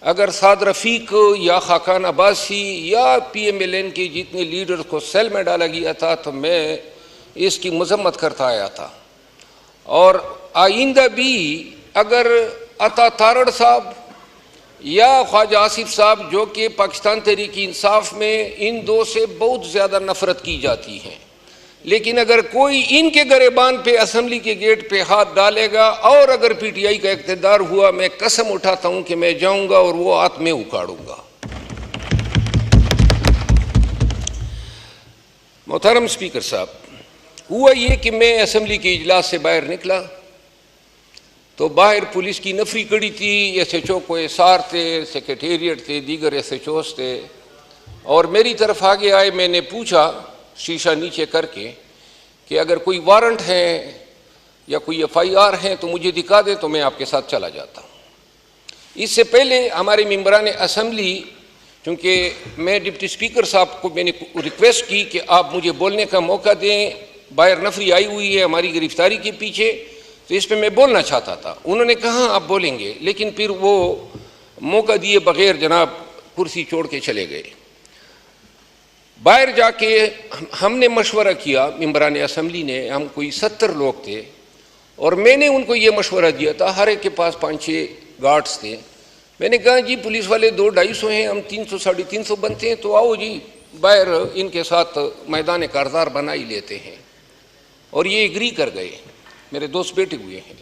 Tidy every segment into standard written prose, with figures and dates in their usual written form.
अगर साद रफ़ीक या खाकान अब्बासी या PMLN के जितने लीडर को सेल में डाला गया था तो मैं इसकी मजम्मत करता आया था। और आइंदा भी अगर अता तारड़ साहब या ख्वाजा आसिफ साहब, जो कि पाकिस्तान तहरीक इंसाफ में इन दो से बहुत ज़्यादा नफ़रत की जाती हैं, लेकिन अगर कोई इनके गरेबान पे असम्बली के गेट पे हाथ डालेगा और अगर PTI का इक़्तिदार हुआ, मैं कसम उठाता हूं कि मैं जाऊंगा और वो हाथ में उखाड़ूंगा। मोहतरम स्पीकर साहब, हुआ ये कि मैं असम्बली के इजलास से बाहर निकला तो बाहर पुलिस की नफरी कड़ी थी, SHO को SR थे, सेक्रेटेरिएट थे, दीगर SHOs थे और मेरी तरफ आगे आए। मैंने पूछा शीशा नीचे करके कि अगर कोई वारंट है या कोई FIR है तो मुझे दिखा दे तो मैं आपके साथ चला जाता हूँ। इससे पहले हमारे मेंबरान असम्बली, चूँकि मैं डिप्टी स्पीकर साहब को मैंने रिक्वेस्ट की कि आप मुझे बोलने का मौका दें, बाहर नफरी आई हुई है हमारी गिरफ्तारी के पीछे, तो इस पर मैं बोलना चाहता था। उन्होंने कहा आप बोलेंगे, लेकिन फिर वो मौका दिए बगैर जनाब कुर्सी छोड़ के चले गए। बाहर जाके हमने मशवरा किया, मेंबरान असम्बली ने, हम कोई 70 लोग थे और मैंने उनको ये मशवरा दिया था, हर एक के पास 5-6 गार्ड्स थे। मैंने कहा जी पुलिस वाले 200-250 हैं, हम 300-350 बनते हैं, तो आओ जी बाहर इनके साथ मैदान कारदार बना ही लेते हैं। और ये एग्री कर गए, मेरे दोस्त बैठे हुए हैं।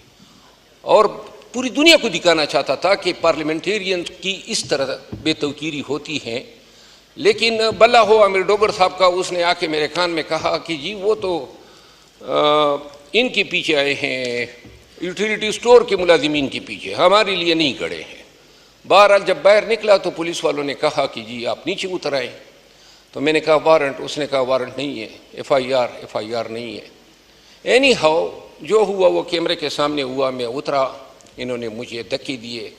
और पूरी दुनिया को दिखाना चाहता था कि पार्लियामेंटेरियन की इस तरह बेतौकीरी होती है। लेकिन बल्ला हो आमिर डोगर साहब का, उसने आके मेरे कान में कहा कि जी वो तो इनके पीछे आए हैं, यूटिलिटी स्टोर के मुलाजिमीन के पीछे, हमारे लिए नहीं खड़े हैं। बहरहाल जब बाहर निकला तो पुलिस वालों ने कहा कि जी आप नीचे उतर आए। तो मैंने कहा वारंट, उसने कहा वारंट नहीं है, FIR नहीं है। एनी हाउ जो हुआ वो कैमरे के सामने हुआ। मैं उतरा, इन्होंने मुझे धक्के दिए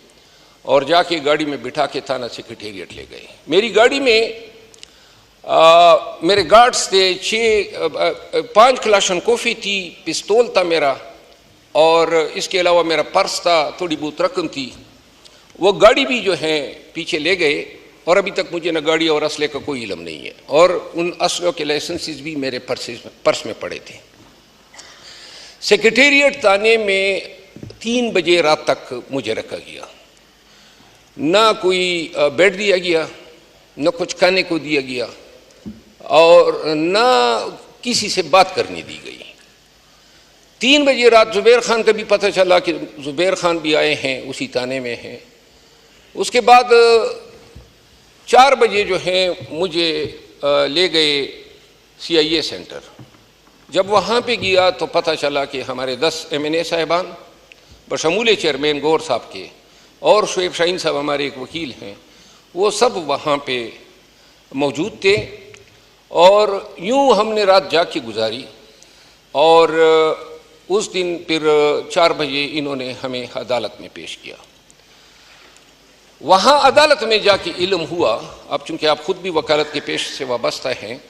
और जाके गाड़ी में बिठा के थाना सेक्रेटेरिएट ले गए। मेरी गाड़ी में मेरे गार्ड्स थे, 5 क्लाशन कॉफ़ी थी, पिस्तौल था मेरा और इसके अलावा मेरा पर्स था, थोड़ी बहुत रकम थी। वो गाड़ी भी जो है पीछे ले गए और अभी तक मुझे न गाड़ी और असले का कोई इल्म नहीं है। और उन असलों के लाइसेंसेस भी मेरे पर्स में पड़े थे। सेक्रेटेरिएट थाने में 3 बजे रात तक मुझे रखा गया। ना कोई बेड दिया गया, न कुछ खाने को दिया गया और ना किसी से बात करने दी गई। 3 बजे रात जुबैर खान का भी पता चला कि जुबैर खान भी आए हैं, उसी थाने में हैं। उसके बाद 4 बजे जो है मुझे ले गए CIA सेंटर। जब वहाँ पे गया तो पता चला कि हमारे 10 MNA साहिबान बशमूल चेयरमैन गौर साहब के और शुएब शाहीन साहब हमारे एक वकील हैं, वो सब वहाँ पे मौजूद थे। और यूँ हमने रात जाग के गुजारी और उस दिन फिर 4 बजे इन्होंने हमें अदालत में पेश किया। वहाँ अदालत में जाके इल्म हुआ, अब चूँकि आप ख़ुद भी वकालत के पेश से वाबस्ता हैं,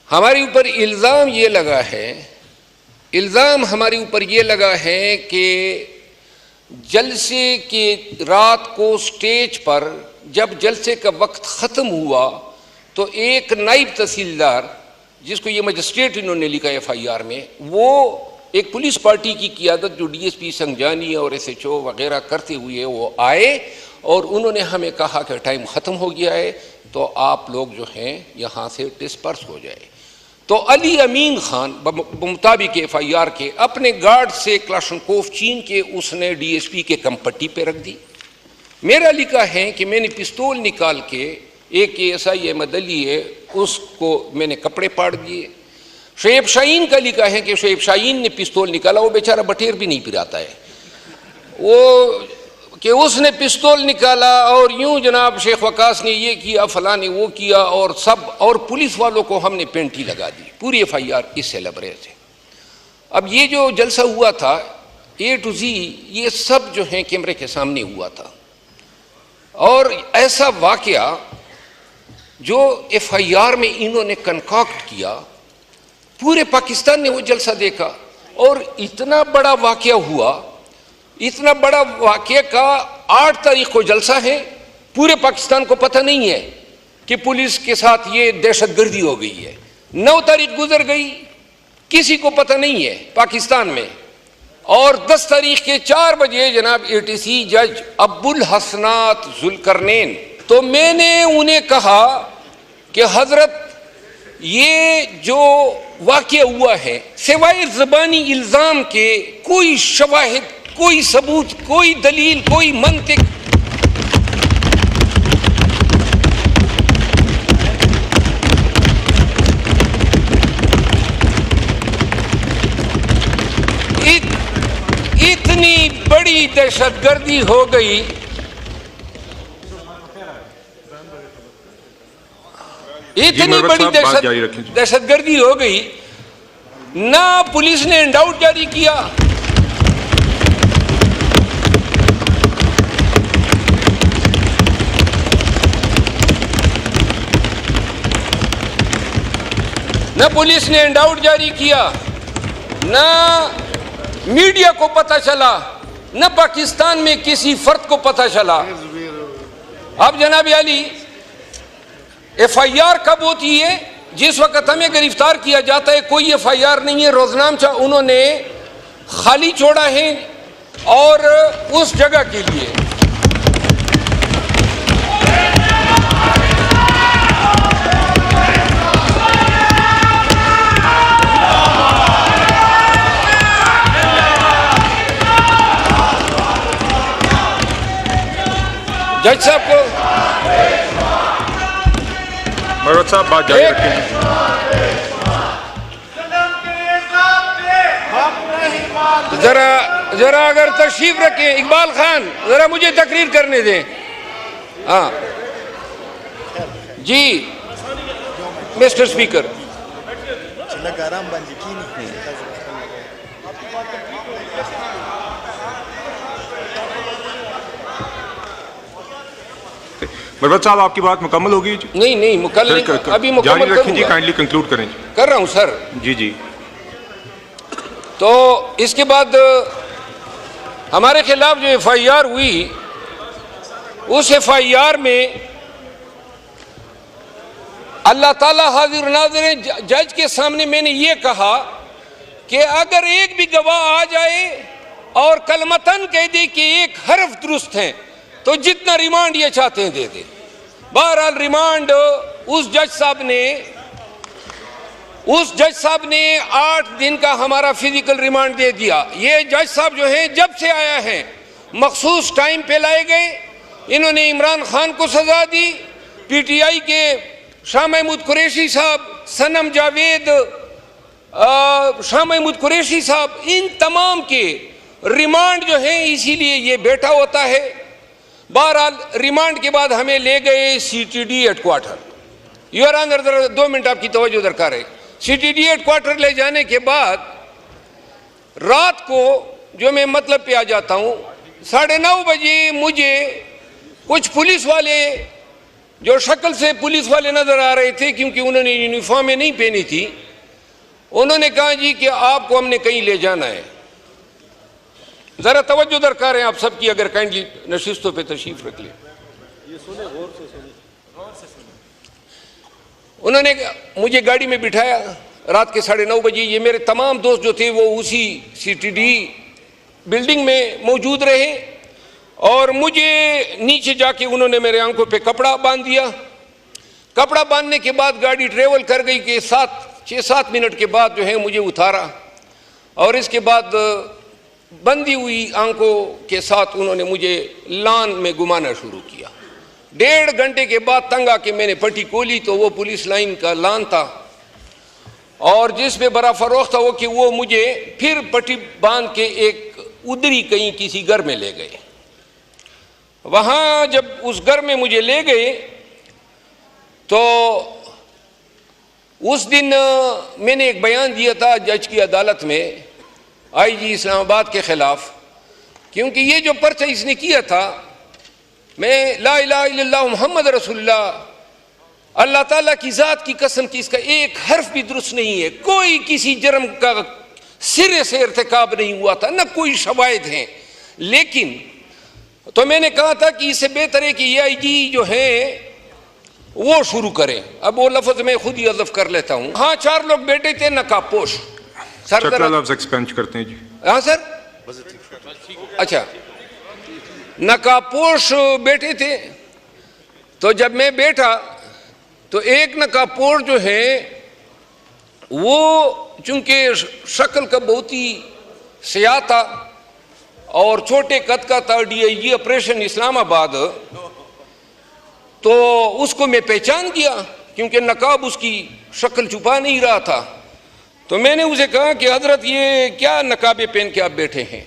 हमारे ऊपर इल्ज़ाम ये लगा है, इल्ज़ाम हमारे ऊपर ये लगा है कि जलसे के रात को स्टेज पर जब जलसे का वक्त ख़त्म हुआ तो एक नायब तहसीलदार, जिसको ये मजिस्ट्रेट इन्होंने लिखा FIR में, वो एक पुलिस पार्टी की क़ियादत जो DSP संजानी और SHO वगैरह करते हुए वो आए और उन्होंने हमें कहा कि टाइम ख़त्म हो गया है तो आप लोग जो हैं यहाँ से डिस्पर्स हो जाए। तो अली अमीन खान मुताबिक FIR के अपने गार्ड से क्लाशनकोफ छीन के उसने DSP के कमपट्टी पे रख दी। मेरा लिखा है कि मैंने पिस्तौल निकाल के एक ASI अहमद अली है उसको मैंने कपड़े पाड़ दिए। शुएब शाहीन का लिखा है कि शुएब शाहीन ने पिस्तौल निकाला, वो बेचारा बटेर भी नहीं पिराता है, वो कि उसने पिस्तौल निकाला और यूं जनाब शेख वकास ने ये किया, फलां ने वो किया और सब, और पुलिस वालों को हमने पेंटी लगा दी। पूरी FIR इससे लबरे थे। अब ये जो जलसा हुआ था A to Z, ये सब जो है कैमरे के सामने हुआ था। और ऐसा वाकया जो FIR में इन्होंने कंकॉक्ट किया, पूरे पाकिस्तान ने वो जलसा देखा और इतना बड़ा वाकया हुआ, इतना बड़ा वाकये का 8 तारीख को जलसा है, पूरे पाकिस्तान को पता नहीं है कि पुलिस के साथ ये दहशतगर्दी हो गई है। 9 तारीख गुजर गई, किसी को पता नहीं है पाकिस्तान में। और 10 तारीख के 4 बजे जनाब ATC जज अब्दुल हसनात जुल्करनैन, तो मैंने उन्हें कहा कि हजरत ये जो वाक़या हुआ है सिवाय ज़बानी इल्ज़ाम के कोई शवाहिद, कोई सबूत, कोई दलील, कोई मंतिक इतनी बड़ी दहशतगर्दी हो गई। इतनी बड़ी दहशतगर्दी हो गई, ना पुलिस ने इंडाउट जारी किया, न पुलिस ने इंडाउट जारी किया, न मीडिया को पता चला, न पाकिस्तान में किसी फर्द को पता चला। अब जनाब अली FIR कब होती है? जिस वक्त हमें गिरफ्तार किया जाता है कोई FIR नहीं है, रोजनामचा उन्होंने खाली छोड़ा है और उस जगह के लिए जज साहब को साहब बात जारी रखें। जरा अगर तशरीफ रखें, इकबाल खान जरा मुझे तकरीर करने दें। हाँ जी मिस्टर स्पीकर। मरवत साहब आपकी बात मुकम्मल होगी? नहीं मुकम्मल नहीं, अभी मुकम्मल जारी रखें जी, काइंडली कंक्लूड करें। कर रहा हूं सर। जी। तो इसके बाद हमारे खिलाफ जो FIR हुई, उस FIR में अल्लाह ताला हाजिर नाज़िर जज के सामने मैंने ये कहा कि अगर एक भी गवाह आ जाए और कलमतन कह दे कि एक हर्फ दुरुस्त है तो जितना रिमांड ये चाहते हैं दे दे। बहरहाल रिमांड उस जज साहब ने 8 दिन का हमारा फिजिकल रिमांड दे दिया। ये जज साहब जो हैं जब से आया है मखसूस टाइम पे लाए गए। इन्होंने इमरान खान को सजा दी, PTI के शाह महमूद कुरैशी साहब, सनम जावेद, शाह महमूद कुरैशी साहब, इन तमाम के रिमांड जो है इसीलिए ये बैठा होता है। बहरहाल रिमांड के बाद हमें ले गए CTD हेडक्वार्टर। यूर ऑनर जरा 2 मिनट आपकी तवज्जो दरकार है। CTD हेडक्वार्टर ले जाने के बाद रात को जो मैं मतलब पे आ जाता हूँ 9:30 बजे मुझे कुछ पुलिस वाले जो शक्ल से पुलिस वाले नजर आ रहे थे क्योंकि उन्होंने यूनिफॉर्में नहीं पहनी थी, उन्होंने कहा जी कि आपको हमने कहीं ले जाना है। जरा तवज्जो दरकार है आप सबकी, अगर काइंडली नशिस्तों पे तशरीफ रख लें। उन्होंने मुझे गाड़ी में बिठाया रात के 9:30 बजे। ये मेरे तमाम दोस्त जो थे वो उसी CTD बिल्डिंग में मौजूद रहे और मुझे नीचे जाके उन्होंने मेरे आंखों पे कपड़ा बांध दिया। कपड़ा बांधने के बाद गाड़ी ट्रेवल कर गई कि 6-7 मिनट के बाद जो है मुझे उतारा और इसके बाद बंदी हुई आंखों के साथ उन्होंने मुझे लान में घुमाना शुरू किया। 1.5 घंटे के बाद तंग आके मैंने पट्टी खोली तो वो पुलिस लाइन का लान था और जिसमें बड़ा फरोख्त था वो कि वो मुझे फिर पट्टी बांध के एक उधरी कहीं किसी घर में ले गए। वहाँ जब उस घर में मुझे ले गए तो उस दिन मैंने एक बयान दिया था जज की अदालत में IG इस्लामाबाद के खिलाफ, क्योंकि ये जो पर्चा इसने किया था, मैं ला इलाहा इल्लल्लाह मुहम्मद रसूलुल्लाह, अल्लाह ताला की ज़ात की कसम की इसका एक हर्फ भी दुरुस्त नहीं है, कोई किसी जुर्म का सिरे से इर्तिकाब नहीं हुआ था, न कोई शवाहिद हैं। लेकिन तो मैंने कहा था कि इससे बेहतर है कि AIG जो है वो शुरू करें। अब वो लफ्ज मैं खुद ही हज़फ कर लेता हूँ। हाँ, 4 लोग बैठे थे नकाबपोश। सर चकला लफ्ज एक्सपेंड करते हैं जी। हाँ सर, अच्छा, नकाबपोश बैठे थे। तो जब मैं बैठा तो एक नकाबपोश जो है वो चूंकि शक्ल का बहुत ही सियाह था और छोटे कद का था, DIG ऑपरेशन इस्लामाबाद, तो उसको मैं पहचान गया क्योंकि नकाब उसकी शक्ल छुपा नहीं रहा था। तो मैंने उसे कहा कि हजरत ये क्या नकाबे पहन के आप बैठे हैं?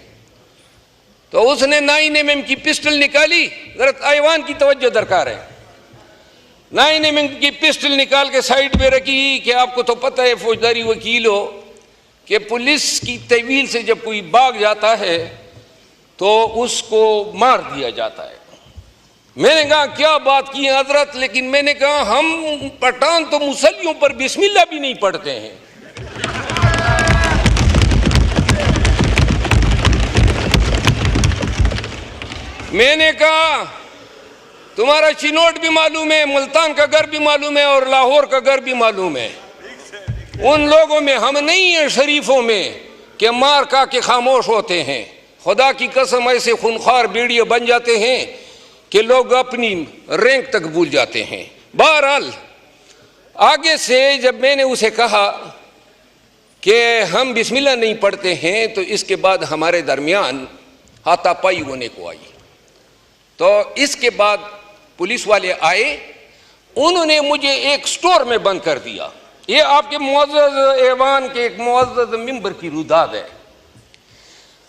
तो उसने 9mm की पिस्टल निकाली। जरा ऐवान की तवज्जो दरकार है। 9mm की पिस्टल निकाल के साइड पे रखी कि आपको तो पता है फौजदारी वकील हो कि पुलिस की तहवील से जब कोई भाग जाता है तो उसको मार दिया जाता है। मैंने कहा क्या बात की हजरत, लेकिन मैंने कहा हम पठान तो मुसल्लियों पर बिस्मिल्लाह भी नहीं पढ़ते हैं। मैंने कहा तुम्हारा चिनोट भी मालूम है, मुल्तान का घर भी मालूम है और लाहौर का घर भी मालूम है। उन लोगों में हम नहीं हैं शरीफों में कि मार का के खामोश होते हैं। खुदा की कसम ऐसे खूनख्वार बीड़िए बन जाते हैं कि लोग अपनी रैंक तक भूल जाते हैं। बहरहाल आगे से जब मैंने उसे कहा कि हम बिस्मिल्लाह नहीं पढ़ते हैं तो इसके बाद हमारे दरमियान हाथापाई होने को आई। तो इसके बाद पुलिस वाले आए, उन्होंने मुझे एक स्टोर में बंद कर दिया। ये आपके मुअज़्ज़ज़ ऐवान के एक मुअज़्ज़ज़ मिंबर की रुदाद है।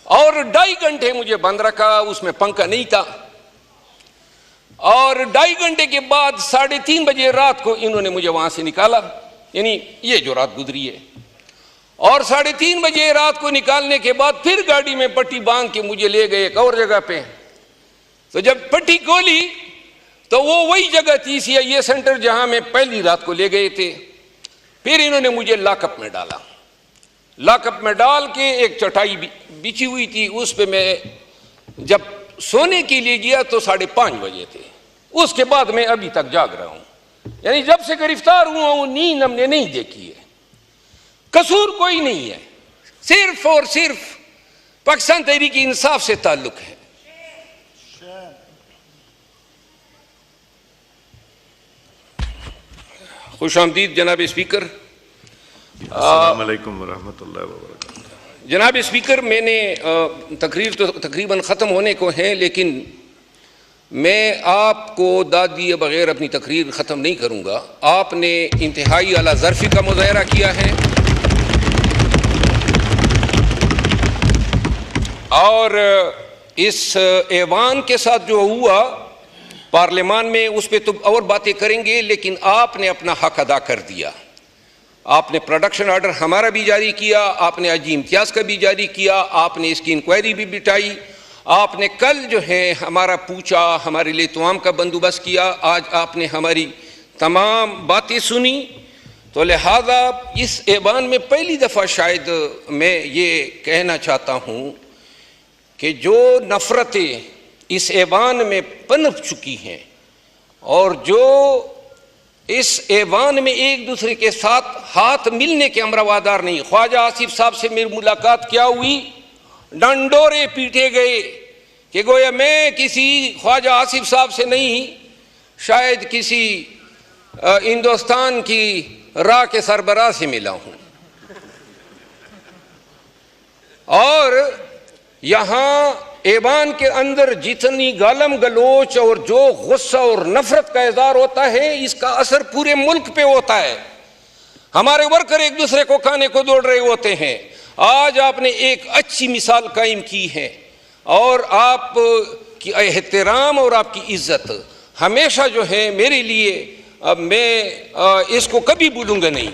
और 2.5 घंटे मुझे बंद रखा, उसमें पंखा नहीं था। और 2.5 घंटे के बाद 3:30 बजे रात को इन्होंने मुझे वहां से निकाला, यानी ये जो रात गुजरी है। और 3:30 बजे रात को निकालने के बाद फिर गाड़ी में पट्टी बांध के मुझे ले गए एक और जगह पे। तो जब पट्टी खोली तो वो वही जगह थी CIA सेंटर जहां मैं पहली रात को ले गए थे। फिर इन्होंने मुझे लॉकअप में डाला। लॉकअप में डाल के एक चटाई बिछी हुई थी, उस पे मैं जब सोने के लिए गया तो 5:30 बजे थे। उसके बाद मैं अभी तक जाग रहा हूं, यानी जब से गिरफ्तार हुआ हूं नींद हमने नहीं देखी है। कसूर कोई नहीं है, सिर्फ और सिर्फ पाकिस्तान तहरीक इंसाफ से ताल्लुक है। खुश आमदीद जनाब स्पीकर। अस्सलाम वालेकुम वरहमतुल्लाहि वबरकातुहू। जनाब स्पीकर, मैंने तकरीर तो तकरीबन ख़त्म होने को है, लेकिन मैं आपको दाद दिए बगैर अपनी तकरीर ख़त्म नहीं करूँगा। आपने इंतहाई आला ज़र्फ़ी का मुज़ाहरा किया है और इस ऐवान के साथ जो हुआ पार्लियामान में उस पर तो और बातें करेंगे, लेकिन आपने अपना हक अदा कर दिया। आपने प्रोडक्शन ऑर्डर हमारा भी जारी किया, आपने अजी इम्तियाज़ का भी जारी किया, आपने इसकी इंक्वायरी भी बिठाई, आपने कल जो है हमारा पूछा, हमारे लिए तमाम का बंदोबस्त किया, आज आपने हमारी तमाम बातें सुनी। तो लिहाजा इस ऐवान में पहली दफ़ा शायद मैं ये कहना चाहता हूँ कि जो नफ़रतें इस ऐवान में पनप चुकी हैं और जो इस ऐवान में एक दूसरे के साथ हाथ मिलने के अमरवादार नहीं। ख्वाजा आसिफ साहब से मेरी मुलाकात क्या हुई, डंडोरे पीटे गए कि गोया मैं किसी ख्वाजा आसिफ साहब से नहीं, शायद किसी हिंदुस्तान की राह के सरबराह से मिला हूँ। और यहाँ ऐवान के अंदर जितनी गालम गलोच और जो गुस्सा और नफरत का इज़हार होता है, इसका असर पूरे मुल्क पे होता है। हमारे वर्कर एक दूसरे को खाने को दौड़ रहे होते हैं। आज आपने एक अच्छी मिसाल कायम की है और आप की एहतराम और आपकी इज्जत हमेशा जो है मेरे लिए, अब मैं इसको कभी भूलूंगा नहीं।